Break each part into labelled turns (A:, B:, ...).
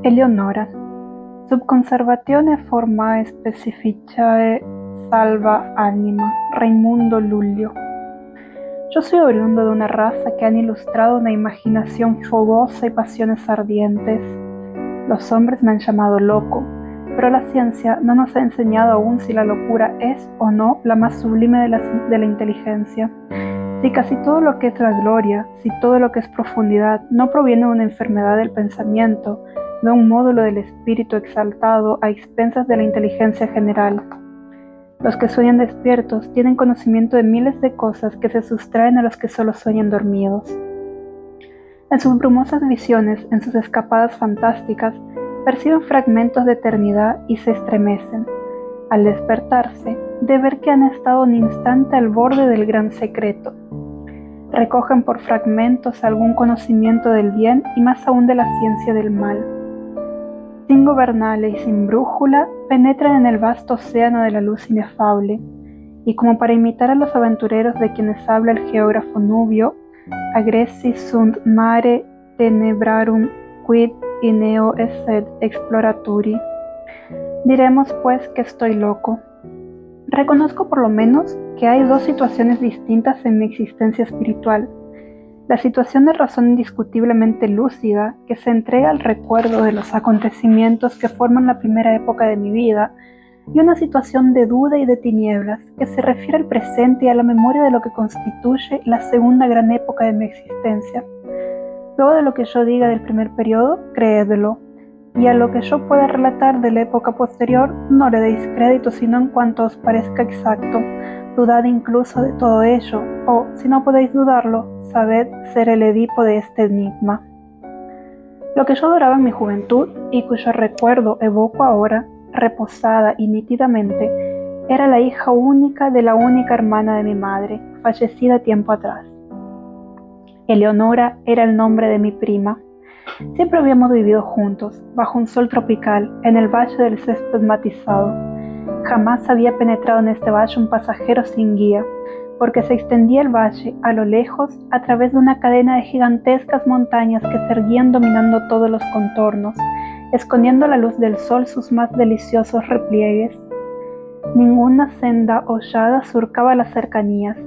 A: Eleonora, subconservatione formae specificae salva anima, Raimundo Lullio. Yo soy oriundo de una raza que han ilustrado una imaginación fogosa y pasiones ardientes. Los hombres me han llamado loco, pero la ciencia no nos ha enseñado aún si la locura es o no la más sublime de la inteligencia. Si casi todo lo que es la gloria, si todo lo que es profundidad no proviene de una enfermedad del pensamiento, de un módulo del espíritu exaltado a expensas de la inteligencia general. Los que sueñan despiertos tienen conocimiento de miles de cosas que se sustraen a los que solo sueñan dormidos. En sus brumosas visiones, en sus escapadas fantásticas, perciben fragmentos de eternidad y se estremecen, al despertarse, de ver que han estado un instante al borde del gran secreto. Recogen por fragmentos algún conocimiento del bien y más aún de la ciencia del mal. Sin gobernarle y sin brújula, penetran en el vasto océano de la luz inefable, y como para imitar a los aventureros de quienes habla el geógrafo Nubio, agressi sunt mare tenebrarum quid ineo esset exploraturi. Diremos pues que estoy loco. Reconozco por lo menos que hay dos situaciones distintas en mi existencia espiritual. La situación de razón indiscutiblemente lúcida que se entrega al recuerdo de los acontecimientos que forman la primera época de mi vida, y una situación de duda y de tinieblas que se refiere al presente y a la memoria de lo que constituye la segunda gran época de mi existencia. Luego de lo que yo diga del primer periodo, creedlo, y a lo que yo pueda relatar de la época posterior, no le deis crédito sino en cuanto os parezca exacto. Dudad incluso de todo ello, o, si no podéis dudarlo, sabed ser el Edipo de este enigma. Lo que yo adoraba en mi juventud, y cuyo recuerdo evoco ahora, reposada y nítidamente, era la hija única de la única hermana de mi madre, fallecida tiempo atrás. Eleonora era el nombre de mi prima. Siempre habíamos vivido juntos, bajo un sol tropical, en el valle del césped matizado. Jamás había penetrado en este valle un pasajero sin guía, porque se extendía el valle, a lo lejos, a través de una cadena de gigantescas montañas que se erguían dominando todos los contornos, escondiendo a la luz del sol sus más deliciosos repliegues. Ninguna senda hollada surcaba las cercanías,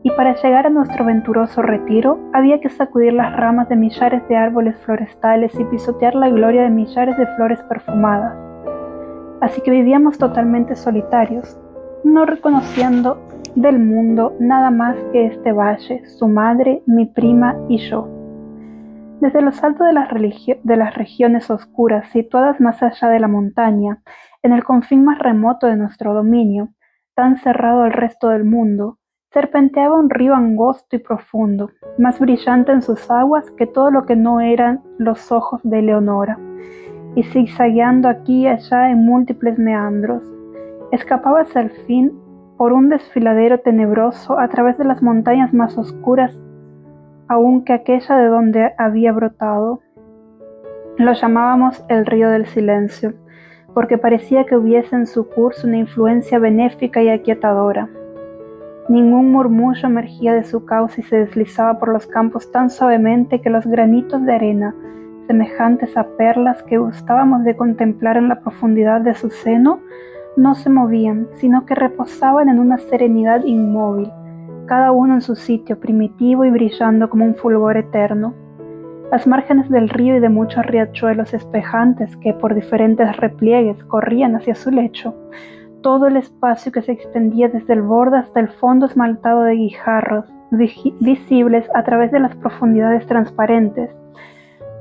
A: y para llegar a nuestro venturoso retiro había que sacudir las ramas de millares de árboles florestales y pisotear la gloria de millares de flores perfumadas. Así que vivíamos totalmente solitarios, no reconociendo del mundo nada más que este valle, su madre, mi prima y yo. Desde los altos de las regiones oscuras, situadas más allá de la montaña, en el confín más remoto de nuestro dominio, tan cerrado al resto del mundo, serpenteaba un río angosto y profundo, más brillante en sus aguas que todo lo que no eran los ojos de Eleonora, y zigzagueando aquí y allá en múltiples meandros, escapaba hacia el fin por un desfiladero tenebroso a través de las montañas más oscuras aún que aquella de donde había brotado. Lo llamábamos el río del silencio, porque parecía que hubiese en su curso una influencia benéfica y aquietadora. Ningún murmullo emergía de su cauce y se deslizaba por los campos tan suavemente que los granitos de arena, semejantes a perlas que gustábamos de contemplar en la profundidad de su seno, no se movían, sino que reposaban en una serenidad inmóvil, cada uno en su sitio primitivo y brillando como un fulgor eterno. Las márgenes del río y de muchos riachuelos espejantes que por diferentes repliegues corrían hacia su lecho, todo el espacio que se extendía desde el borde hasta el fondo esmaltado de guijarros, visibles a través de las profundidades transparentes,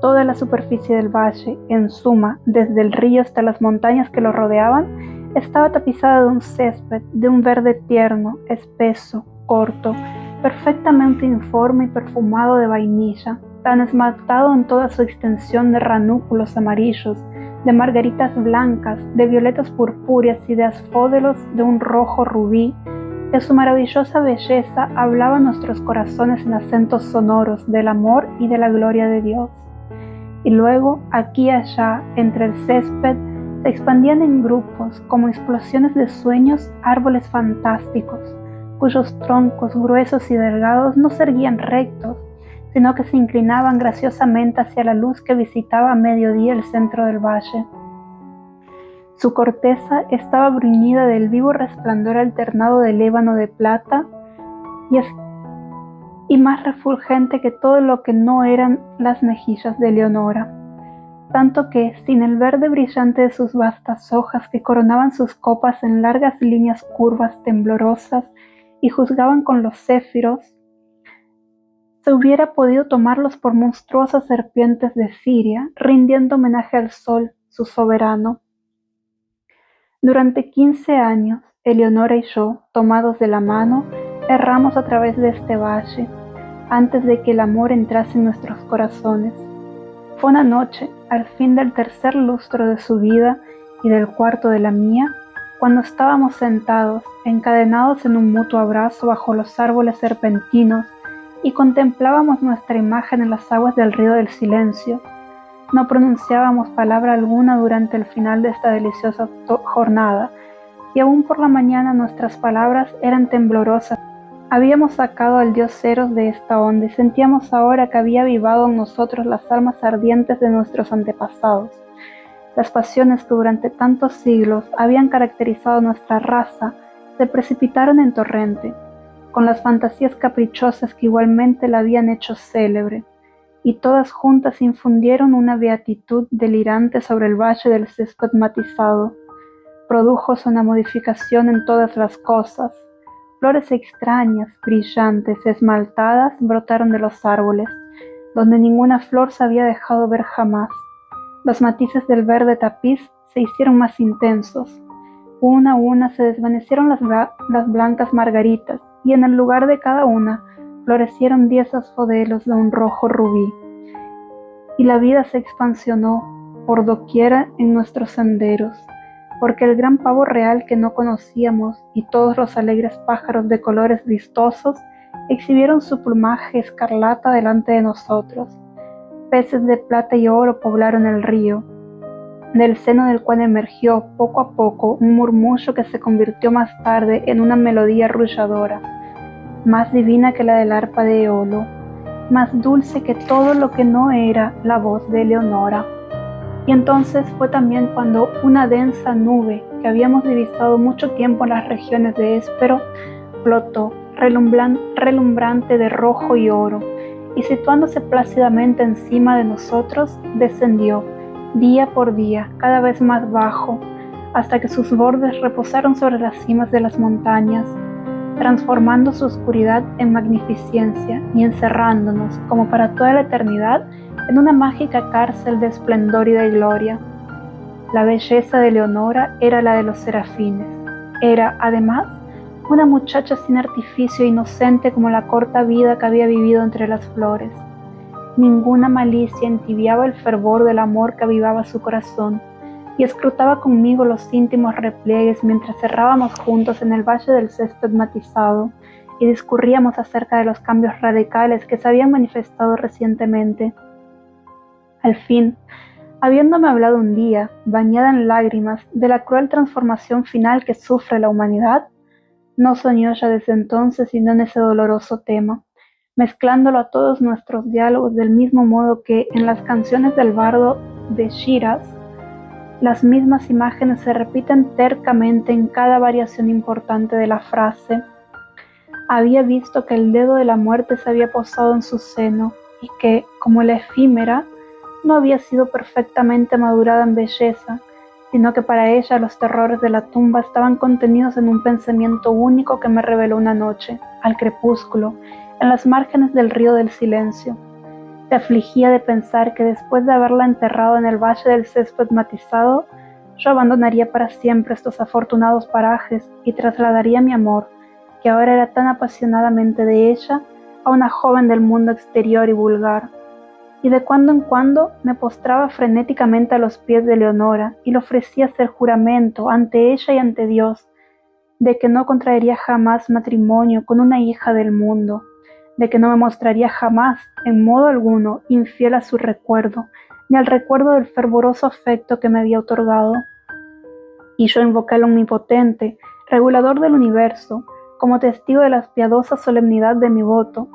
A: toda la superficie del valle, en suma, desde el río hasta las montañas que lo rodeaban, estaba tapizada de un césped, de un verde tierno, espeso, corto, perfectamente informe y perfumado de vainilla, tan esmaltado en toda su extensión de ranúnculos amarillos, de margaritas blancas, de violetas purpúreas y de asfódelos de un rojo rubí, que su maravillosa belleza hablaba a nuestros corazones en acentos sonoros del amor y de la gloria de Dios. Y luego, aquí y allá, entre el césped, se expandían en grupos, como explosiones de sueños, árboles fantásticos, cuyos troncos gruesos y delgados no se erguían rectos, sino que se inclinaban graciosamente hacia la luz que visitaba a mediodía el centro del valle. Su corteza estaba bruñida del vivo resplandor alternado del ébano de plata y más refulgente que todo lo que no eran las mejillas de Leonora, tanto que, sin el verde brillante de sus vastas hojas que coronaban sus copas en largas líneas curvas temblorosas y juzgaban con los céfiros, se hubiera podido tomarlos por monstruosas serpientes de Siria, rindiendo homenaje al sol, su soberano. Durante 15 años, Eleonora y yo, tomados de la mano, erramos a través de este valle, antes de que el amor entrase en nuestros corazones. Fue una noche, al fin del tercer lustro de su vida y del cuarto de la mía, cuando estábamos sentados, encadenados en un mutuo abrazo bajo los árboles serpentinos, y contemplábamos nuestra imagen en las aguas del río del silencio. No pronunciábamos palabra alguna durante el final de esta deliciosa jornada, y aún por la mañana nuestras palabras eran temblorosas. Habíamos sacado al dios Eros de esta onda y sentíamos ahora que había avivado en nosotros las almas ardientes de nuestros antepasados. Las pasiones que durante tantos siglos habían caracterizado nuestra raza se precipitaron en torrente, con las fantasías caprichosas que igualmente la habían hecho célebre, y todas juntas infundieron una beatitud delirante sobre el valle del césped matizado. Prodújose una modificación en todas las cosas. Flores extrañas, brillantes, esmaltadas, brotaron de los árboles, donde ninguna flor se había dejado ver jamás. Los matices del verde tapiz se hicieron más intensos. Una a una se desvanecieron las blancas margaritas, y en el lugar de cada una florecieron 10 asphodelos de un rojo rubí. Y la vida se expansionó por doquiera en nuestros senderos, porque el gran pavo real que no conocíamos y todos los alegres pájaros de colores vistosos exhibieron su plumaje escarlata delante de nosotros. Peces de plata y oro poblaron el río, del seno del cual emergió poco a poco un murmullo que se convirtió más tarde en una melodía arrulladora, más divina que la del arpa de Eolo, más dulce que todo lo que no era la voz de Eleonora. Y entonces fue también cuando una densa nube que habíamos divisado mucho tiempo en las regiones de Éspero flotó, relumbrante de rojo y oro, y situándose plácidamente encima de nosotros, descendió, día por día, cada vez más bajo, hasta que sus bordes reposaron sobre las cimas de las montañas, transformando su oscuridad en magnificencia y encerrándonos, como para toda la eternidad, en una mágica cárcel de esplendor y de gloria. La belleza de Leonora era la de los serafines. Era, además, una muchacha sin artificio e inocente como la corta vida que había vivido entre las flores. Ninguna malicia entibiaba el fervor del amor que avivaba su corazón, y escrutaba conmigo los íntimos repliegues mientras cerrábamos juntos en el valle del césped matizado y discurríamos acerca de los cambios radicales que se habían manifestado recientemente. Al fin, habiéndome hablado un día, bañada en lágrimas, de la cruel transformación final que sufre la humanidad, no soñó ya desde entonces sino en ese doloroso tema, mezclándolo a todos nuestros diálogos del mismo modo que en las canciones del bardo de Shiraz, las mismas imágenes se repiten tercamente en cada variación importante de la frase. Había visto que el dedo de la muerte se había posado en su seno y que, como la efímera, no había sido perfectamente madurada en belleza, sino que para ella los terrores de la tumba estaban contenidos en un pensamiento único que me reveló una noche, al crepúsculo, en las márgenes del río del silencio. Se afligía de pensar que después de haberla enterrado en el valle del césped matizado, yo abandonaría para siempre estos afortunados parajes y trasladaría mi amor, que ahora era tan apasionadamente de ella, a una joven del mundo exterior y vulgar. Y de cuando en cuando me postraba frenéticamente a los pies de Leonora y le ofrecía hacer juramento ante ella y ante Dios de que no contraería jamás matrimonio con una hija del mundo, de que no me mostraría jamás, en modo alguno, infiel a su recuerdo, ni al recuerdo del fervoroso afecto que me había otorgado. Y yo invoqué al Omnipotente, regulador del universo, como testigo de la piadosa solemnidad de mi voto,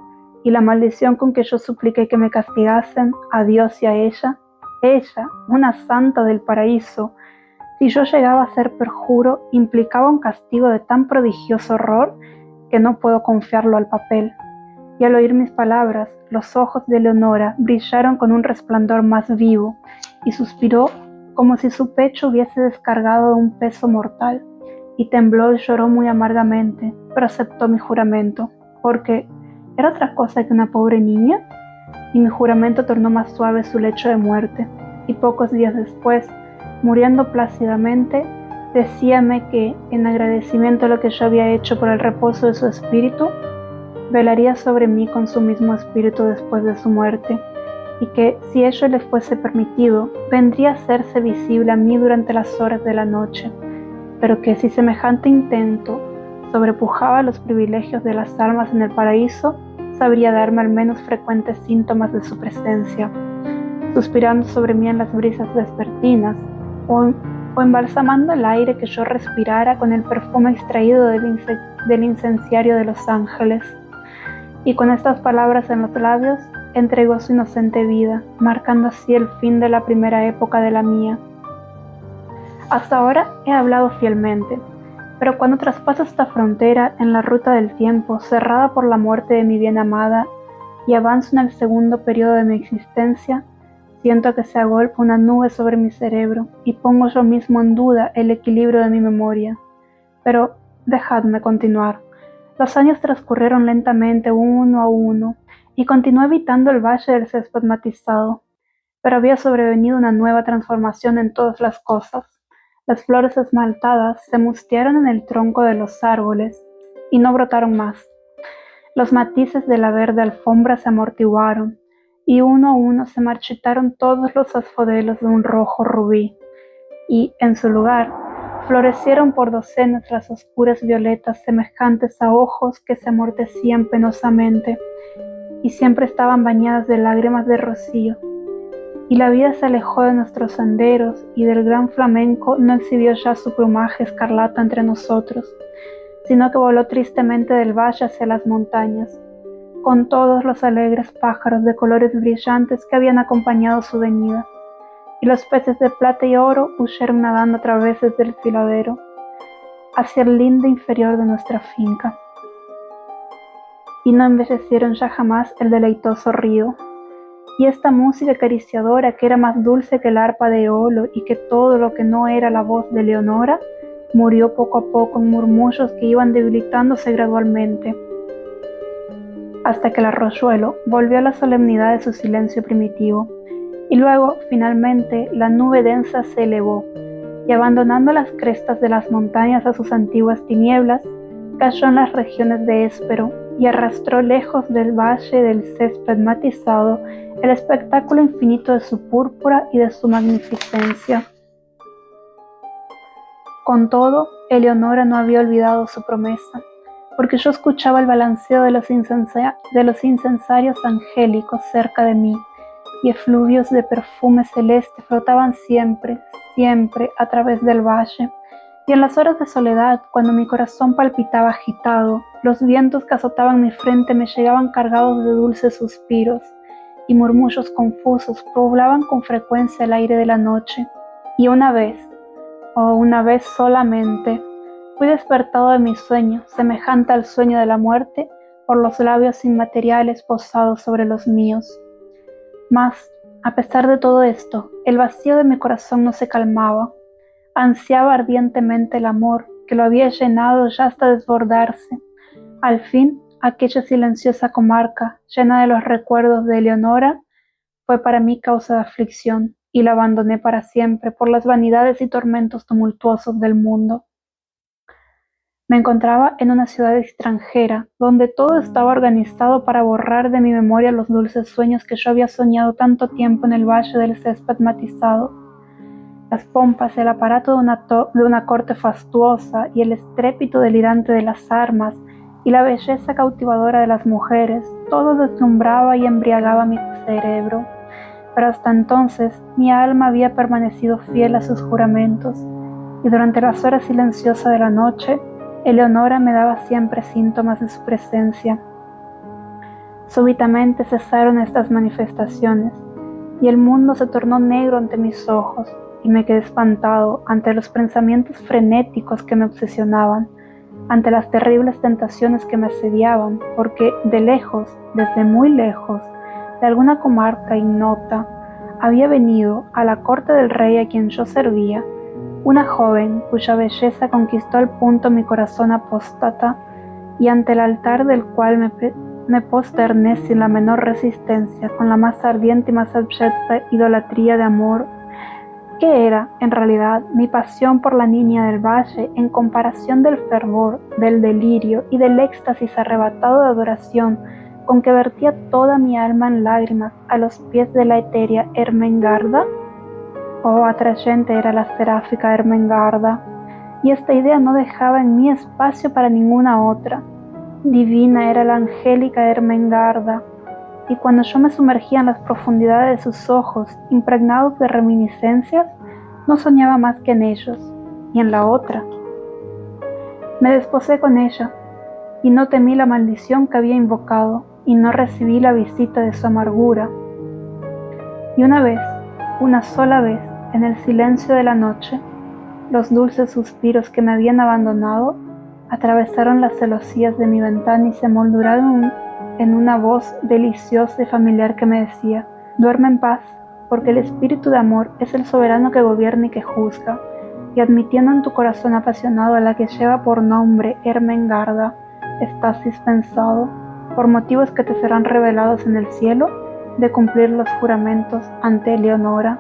A: y la maldición con que yo supliqué que me castigasen a Dios y a ella, una santa del paraíso, si yo llegaba a ser perjuro, implicaba un castigo de tan prodigioso horror que no puedo confiarlo al papel. Y al oír mis palabras, los ojos de Leonora brillaron con un resplandor más vivo, y suspiró como si su pecho hubiese descargado de un peso mortal, y tembló y lloró muy amargamente, pero aceptó mi juramento, porque ¿era otra cosa que una pobre niña? Y mi juramento tornó más suave su lecho de muerte, y pocos días después, muriendo plácidamente, decíame que, en agradecimiento a lo que yo había hecho por el reposo de su espíritu, velaría sobre mí con su mismo espíritu después de su muerte, y que, si ello le fuese permitido, vendría a hacerse visible a mí durante las horas de la noche, pero que si semejante intento sobrepujaba los privilegios de las almas en el paraíso, sabría darme al menos frecuentes síntomas de su presencia, suspirando sobre mí en las brisas vespertinas, o embalsamando el aire que yo respirara con el perfume extraído del incenciario de los ángeles. Y con estas palabras en los labios, entregó su inocente vida, marcando así el fin de la primera época de la mía. Hasta ahora he hablado fielmente, pero cuando traspaso esta frontera en la ruta del tiempo, cerrada por la muerte de mi bien amada, y avanzo en el segundo periodo de mi existencia, siento que se agolpa una nube sobre mi cerebro y pongo yo mismo en duda el equilibrio de mi memoria. Pero dejadme continuar. Los años transcurrieron lentamente uno a uno y continué habitando el valle del césped matizado, pero había sobrevenido una nueva transformación en todas las cosas. Las flores esmaltadas se mustearon en el tronco de los árboles y no brotaron más. Los matices de la verde alfombra se amortiguaron y uno a uno se marchitaron todos los asfodelos de un rojo rubí, y, en su lugar, florecieron por docenas las oscuras violetas semejantes a ojos que se amortecían penosamente y siempre estaban bañadas de lágrimas de rocío. Y la vida se alejó de nuestros senderos y del gran flamenco no exhibió ya su plumaje escarlata entre nosotros, sino que voló tristemente del valle hacia las montañas, con todos los alegres pájaros de colores brillantes que habían acompañado su venida, y los peces de plata y oro huyeron nadando a través del filadero, hacia el linde inferior de nuestra finca, y no embellecieron ya jamás el deleitoso río. Y esta música acariciadora, que era más dulce que el arpa de Eolo y que todo lo que no era la voz de Leonora, murió poco a poco en murmullos que iban debilitándose gradualmente, hasta que el arroyuelo volvió a la solemnidad de su silencio primitivo, y luego, finalmente, la nube densa se elevó, y abandonando las crestas de las montañas a sus antiguas tinieblas, cayó en las regiones de Éspero y arrastró lejos del valle del césped matizado el espectáculo infinito de su púrpura y de su magnificencia. Con todo, Eleonora no había olvidado su promesa, porque yo escuchaba el balanceo de los incensarios angélicos cerca de mí, y efluvios de perfume celeste flotaban siempre, siempre a través del valle. Y en las horas de soledad, cuando mi corazón palpitaba agitado, los vientos que azotaban mi frente me llegaban cargados de dulces suspiros, y murmullos confusos poblaban con frecuencia el aire de la noche. Y una vez solamente, fui despertado de mi sueño, semejante al sueño de la muerte, por los labios inmateriales posados sobre los míos. Mas, a pesar de todo esto, el vacío de mi corazón no se calmaba. Ansiaba ardientemente el amor, que lo había llenado ya hasta desbordarse. Al fin, aquella silenciosa comarca, llena de los recuerdos de Eleonora, fue para mí causa de aflicción, y la abandoné para siempre por las vanidades y tormentos tumultuosos del mundo. Me encontraba en una ciudad extranjera, donde todo estaba organizado para borrar de mi memoria los dulces sueños que yo había soñado tanto tiempo en el valle del césped matizado. Las pompas, el aparato de una corte fastuosa y el estrépito delirante de las armas y la belleza cautivadora de las mujeres, todo deslumbraba y embriagaba mi cerebro. Pero hasta entonces mi alma había permanecido fiel a sus juramentos, y durante las horas silenciosas de la noche, Eleonora me daba siempre síntomas de su presencia. Súbitamente cesaron estas manifestaciones, y el mundo se tornó negro ante mis ojos, y me quedé espantado ante los pensamientos frenéticos que me obsesionaban, ante las terribles tentaciones que me asediaban, porque de lejos, desde muy lejos, de alguna comarca ignota, había venido a la corte del rey a quien yo servía, una joven cuya belleza conquistó al punto mi corazón apóstata, y ante el altar del cual me posterné sin la menor resistencia, con la más ardiente y más abyecta idolatría de amor, que era, en realidad, mi pasión por la niña del valle en comparación del fervor, del delirio y del éxtasis arrebatado de adoración con que vertía toda mi alma en lágrimas a los pies de la etérea Ermengarda? Oh, atrayente era la seráfica Ermengarda, y esta idea no dejaba en mí espacio para ninguna otra. Divina era la angélica Ermengarda, y cuando yo me sumergía en las profundidades de sus ojos, impregnados de reminiscencias, no soñaba más que en ellos, y en la otra. Me desposé con ella, y no temí la maldición que había invocado, y no recibí la visita de su amargura. Y una sola vez, en el silencio de la noche, los dulces suspiros que me habían abandonado atravesaron las celosías de mi ventana y se molduraron en una voz deliciosa y familiar que me decía: duerme en paz, porque el espíritu de amor es el soberano que gobierna y que juzga, y admitiendo en tu corazón apasionado a la que lleva por nombre Ermengarda, estás dispensado, por motivos que te serán revelados en el cielo, de cumplir los juramentos ante Eleonora.